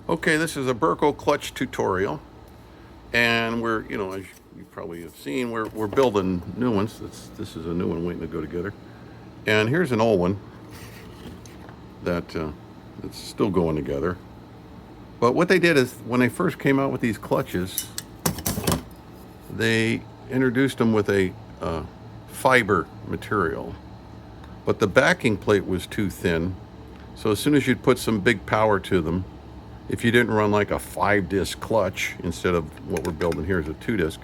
Okay, this is a Burco clutch tutorial, and we're, as you probably have seen, we're building new ones. This is a new one waiting to go together, and here's an old one that it's still going together. But what they did is, when they first came out with these clutches, they introduced them with a fiber material, but the backing plate was too thin. So as soon as you'd put some big power to them, if you didn't run like a 5-disc clutch instead of what we're building here is a 2-disc,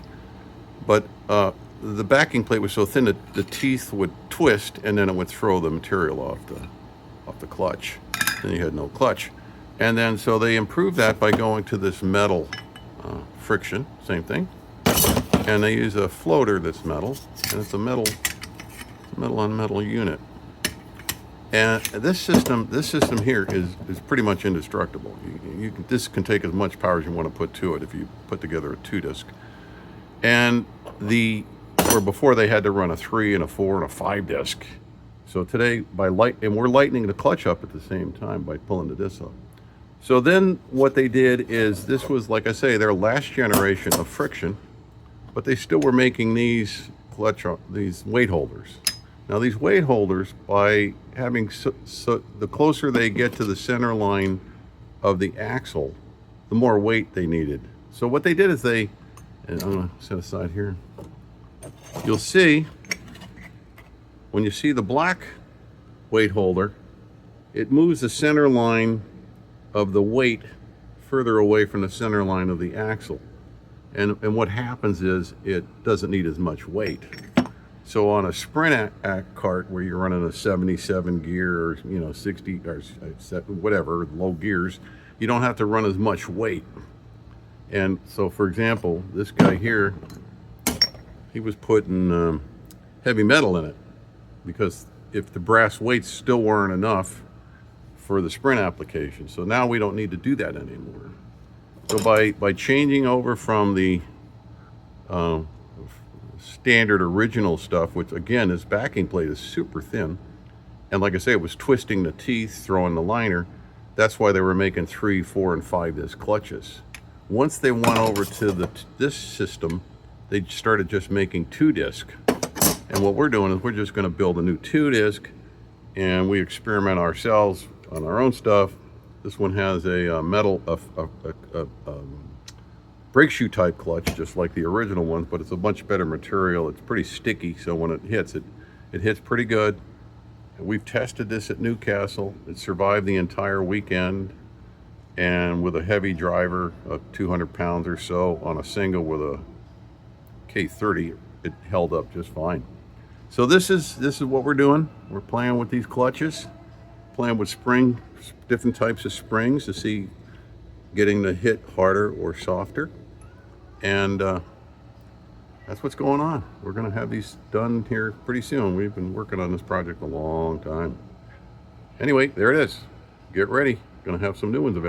but the backing plate was so thin that the teeth would twist and then it would throw the material off the clutch. Then you had no clutch. And then so they improved that by going to this metal friction, same thing. And they use a floater that's metal, and it's a metal on metal unit. And this system here is pretty much indestructible. This can take as much power as you want to put to it if you put together a 2-disc. And where before they had to run a 3 and a 4 and a 5-disc. So today, and we're lightening the clutch up at the same time by pulling the disc up. So then what they did is, this was, like I say, their last generation of friction, but they still were making these weight holders. Now these weight holders, by having so the closer they get to the center line of the axle, the more weight they needed. So what they did is and I'm gonna set aside here. You'll see, when you see the black weight holder, it moves the center line of the weight further away from the center line of the axle. And what happens is, it doesn't need as much weight. So on a sprint kart where you're running a 77 gear or 60 or whatever, low gears, you don't have to run as much weight. And so, for example, this guy here, he was putting heavy metal in it, because if the brass weights still weren't enough for the sprint application. So now we don't need to do that anymore. So by changing over from the standard original stuff, which again, this backing plate is super thin, and like I say, it was twisting the teeth, throwing the liner. That's why they were making 3, 4, and 5-disc clutches. Once they went over to this system, they started just making 2-disc. And what we're doing is, we're just going to build a new 2-disc, and we experiment ourselves on our own stuff. This one has a metal brake shoe type clutch, just like the original ones, but it's a much better material. It's pretty sticky, so when it hits, it hits pretty good. And we've tested this at Newcastle. It survived the entire weekend, and with a heavy driver of 200 pounds or so on a single with a K30, it held up just fine. So this is what we're doing. We're playing with these clutches, playing with different types of springs to see getting the hit harder or softer. And that's what's going on. We're going to have these done here pretty soon. We've been working on this project a long time. Anyway, there it is. Get ready. Going to have some new ones available.